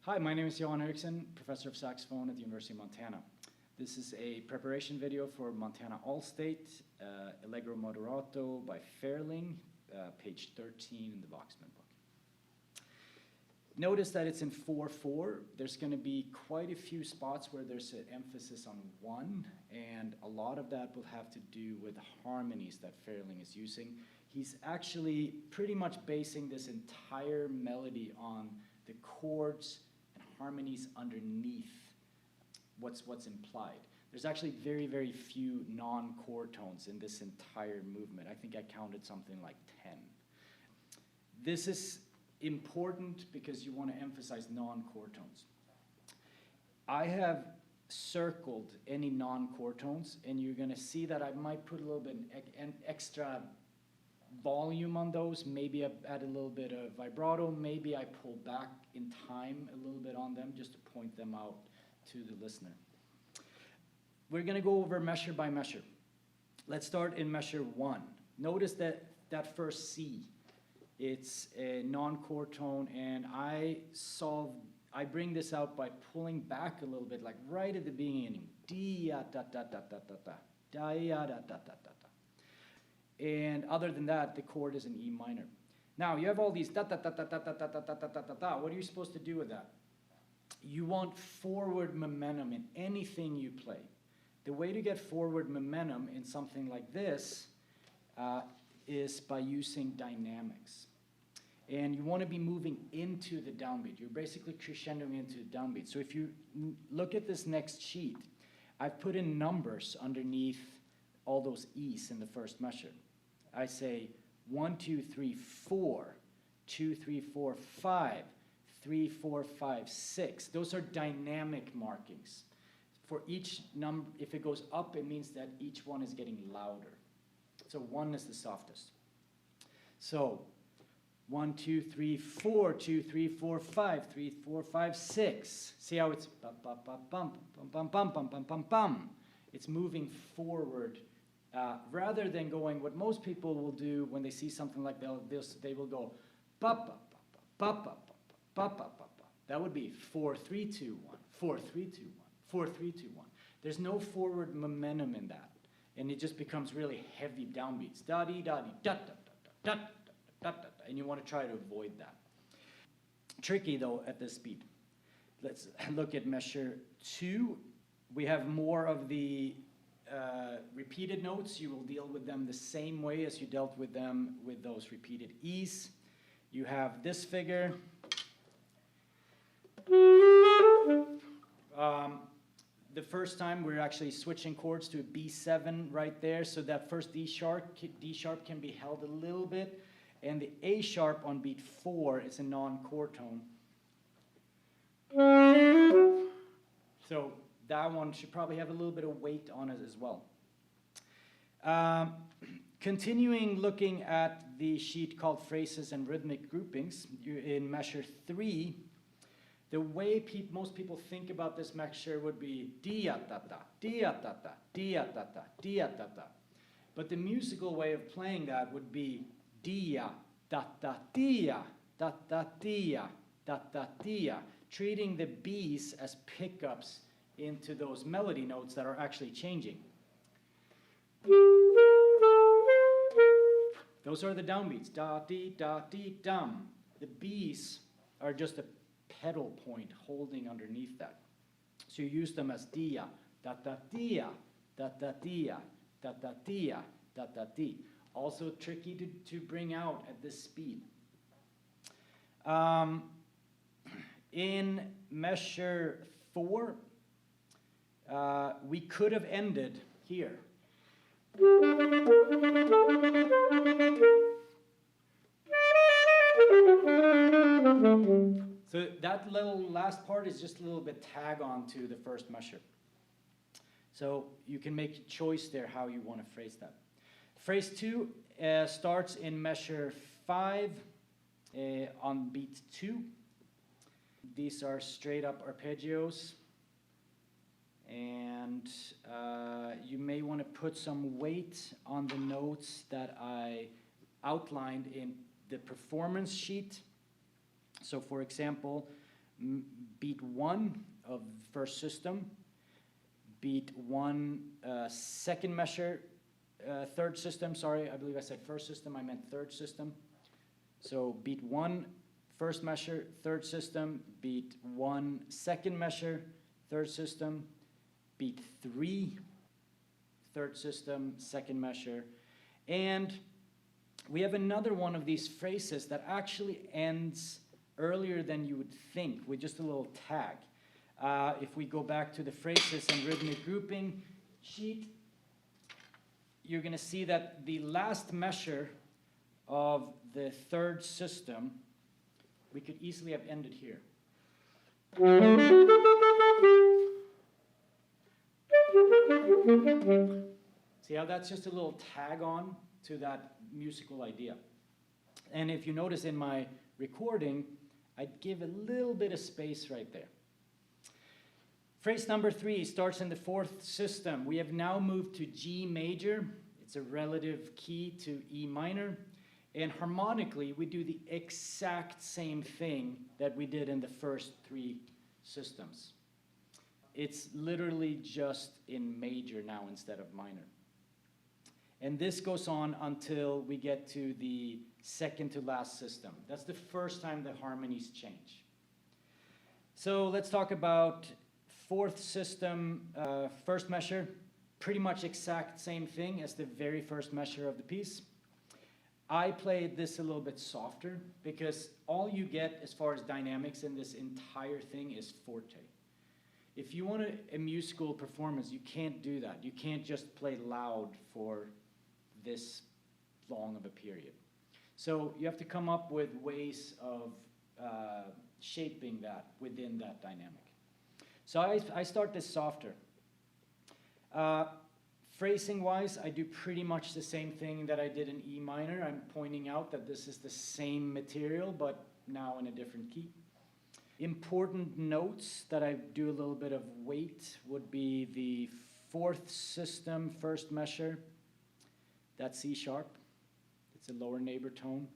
Hi, my name is Johan Eriksson, professor of saxophone at the University of Montana. This is a preparation video for Montana All-State, Allegro Moderato by Ferling, page 13 in the Voxman book. Notice that it's in 4/4. There's going to be quite a few spots where there's an emphasis on 1, and a lot of that will have to do with the harmonies that Ferling is using. He's actually pretty much basing this entire melody on the chords and harmonies underneath what's implied. There's actually very, very few non-chord tones in this entire movement. I think I counted something like 10. This is important because you want to emphasize non-chord tones. I have circled any non-chord tones, and you're going to see that I might put a little bit an extra volume on those. Maybe I add a little bit of vibrato. Maybe I pull back in time a little bit on them just to point them out to the listener. We're going to go over measure by measure. Let's start in measure 1. Notice that first C. It's a non-chord tone, and I bring this out by pulling back a little bit, like right at the beginning. Da da da da da da da da da da da da da. And other than that, the chord is in E minor. Now you have all these da da da da da da da da da da da da. What are you supposed to do with that? You want forward momentum in anything you play. The way to get forward momentum in something like this is by using dynamics. And you want to be moving into the downbeat. You're basically crescendoing into the downbeat. So if you look at this next sheet, I've put in numbers underneath all those E's in the first measure. I say 1, 2, 3, 4, 2, 3, 4, 5, 3, 4, 5, 6. Those are dynamic markings. For each number, if it goes up, it means that each one is getting louder. So 1 is the softest. So 1, 2, 3, 4, 2, 3, 4, 5, 3, 4, 5, 6. See how it's bum, bum, bum, bum, bum, bum, bum, bum, bum, bum. It's moving forward rather than going, what most people will do when they see something like this, they will go, ba, ba, ba, ba, ba, ba, ba, ba, ba. That would be 4, 3, 2, 1, 4, 3, 2, 1, 4, 3, 2, 1. There's no forward momentum in that. And it just becomes really heavy downbeats. Da-dee, da-dee, da-da-da-da, da-da-da-da, and you want to try to avoid that. Tricky, though, at this speed. Let's look at measure 2. We have more of the repeated notes. You will deal with them the same way as you dealt with them with those repeated E's. You have this figure. The first time we're actually switching chords to a B7 right there, so that first D sharp can be held a little bit, and the A sharp on beat 4 is a non-chord tone. So that one should probably have a little bit of weight on it as well. Continuing looking at the sheet called phrases and rhythmic groupings, in measure 3, the way most people think about this measure would be dia-ta-ta, dia-ta-ta, dia-ta-ta, dia-ta-ta. But the musical way of playing that would be dia-ta-ta-dia, ta-ta-dia, ta-ta-dia, treating the B's as pickups into those melody notes that are actually changing. Those are the downbeats, da-dee, da-dee, dum. The B's are just a pedal point holding underneath that. So you use them as dia, da-da-dia, da-da-dia, da-da-dia, da-da-dee. Also tricky to bring out at this speed. In measure 4, we could have ended here. So that little last part is just a little bit tag on to the first measure. So you can make a choice there how you want to phrase that. Phrase 2 starts in measure 5 on beat 2. These are straight up arpeggios. And you may want to put some weight on the notes that I outlined in the performance sheet. So for example, beat 1 of first system, beat 1 second measure, third system, sorry, I believe I said first system, I meant third system. So beat 1 first measure, third system, beat 1 second measure, third system, beat 3 third system, second measure, and we have another one of these phrases that actually ends earlier than you would think with just a little tag. If we go back to the phrases and rhythmic grouping sheet, you're going to see that the last measure of the third system, we could easily have ended here. See how that's just a little tag on to that musical idea. And if you notice in my recording, I'd give a little bit of space right there. Phrase number 3 starts in the fourth system. We have now moved to G major. It's a relative key to E minor. And harmonically, we do the exact same thing that we did in the first 3 systems. It's literally just in major now instead of minor. And this goes on until we get to the second to last system. That's the first time the harmonies change. So let's talk about fourth system, first measure. Pretty much exact same thing as the very first measure of the piece. I played this a little bit softer because all you get as far as dynamics in this entire thing is forte. If you want a musical performance, you can't do that. You can't just play loud for this long of a period. So you have to come up with ways of shaping that within that dynamic. So I start this softer. Phrasing-wise, I do pretty much the same thing that I did in E minor. I'm pointing out that this is the same material, but now in a different key. Important notes that I do a little bit of weight would be the fourth system, first measure. That's C sharp. It's a lower neighbor tone.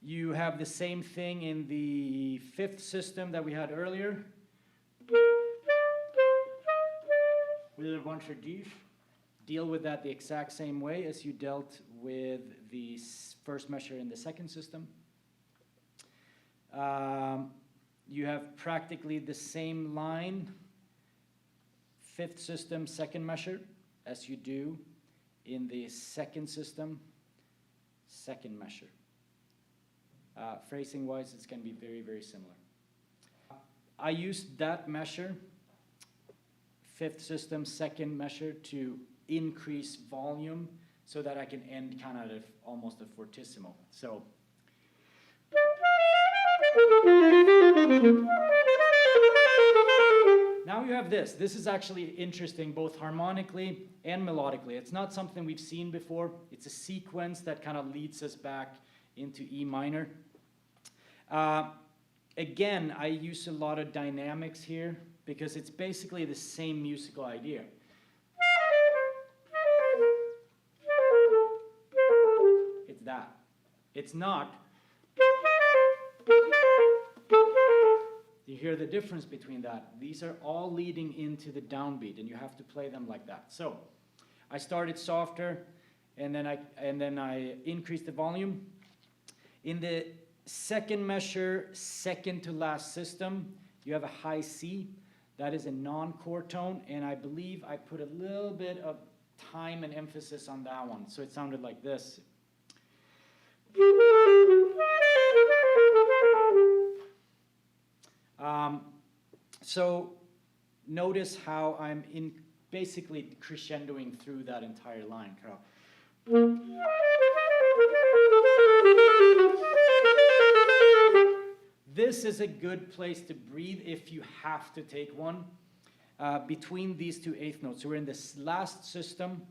You have the same thing in the fifth system that we had earlier with a bunch of Ds. Deal with that the exact same way as you dealt with the first measure in the second system. You have practically the same line, fifth system, second measure, as you do in the second system, second measure. Phrasing-wise, it's going to be very, very similar. I used that measure, fifth system, second measure, to increase volume so that I can end kind of almost a fortissimo. So now you have this. This is actually interesting both harmonically and melodically. It's not something we've seen before. It's a sequence that kind of leads us back into E minor. Again, I use a lot of dynamics here because it's basically the same musical idea. It's that. It's not. You hear the difference between that. These are all leading into the downbeat, and you have to play them like that. So I started softer, and then I increased the volume. In the second measure, second to last system, you have a high C. That is a non-chord tone, and I believe I put a little bit of time and emphasis on that one. So it sounded like this. So notice how I'm basically crescendoing through that entire line. This is a good place to breathe if you have to take one between these two eighth notes. So we're in this last system,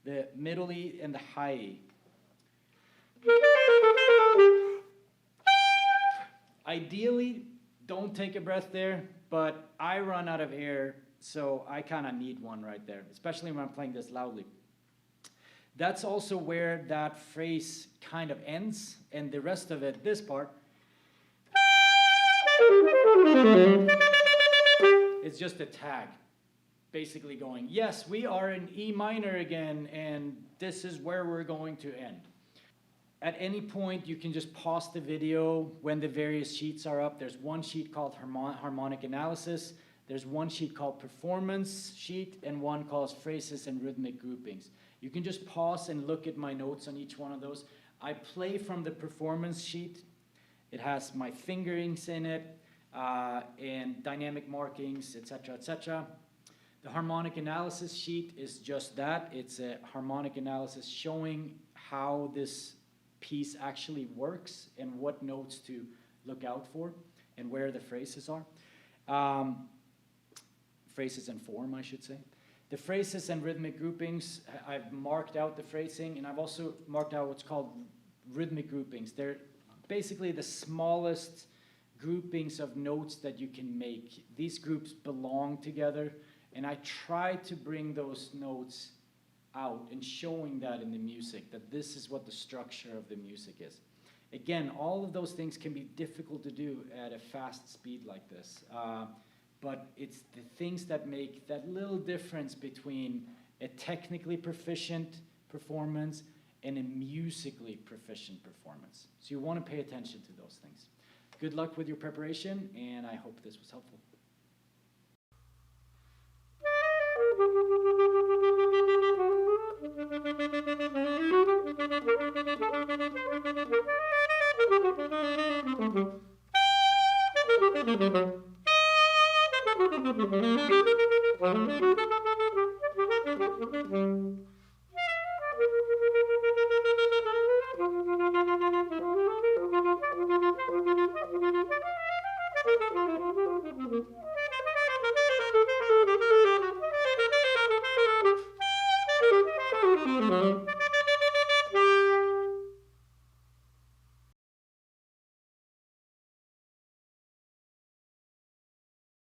the middle E and the high E. Ideally, don't take a breath there, but I run out of air, so I kind of need one right there, especially when I'm playing this loudly. That's also where that phrase kind of ends, and the rest of it, this part, it's just a tag, basically going, yes, we are in E minor again, and this is where we're going to end. At any point, you can just pause the video when the various sheets are up. There's one sheet called harmonic analysis. There's one sheet called performance sheet, and one called phrases and rhythmic groupings. You can just pause and look at my notes on each one of those. I play from the performance sheet. It has my fingerings in it, and dynamic markings, etc., etc. The harmonic analysis sheet is just that. It's a harmonic analysis showing how this piece actually works and what notes to look out for and where the phrases are. Phrases and form, I should say. The phrases and rhythmic groupings, I've marked out the phrasing, and I've also marked out what's called rhythmic groupings. They're basically the smallest groupings of notes that you can make. These groups belong together, and I try to bring those notes out and showing that in the music, that this is what the structure of the music is. Again, all of those things can be difficult to do at a fast speed like this, but it's the things that make that little difference between a technically proficient performance and a musically proficient performance. So you want to pay attention to those things. Good luck with your preparation, and I hope this was helpful.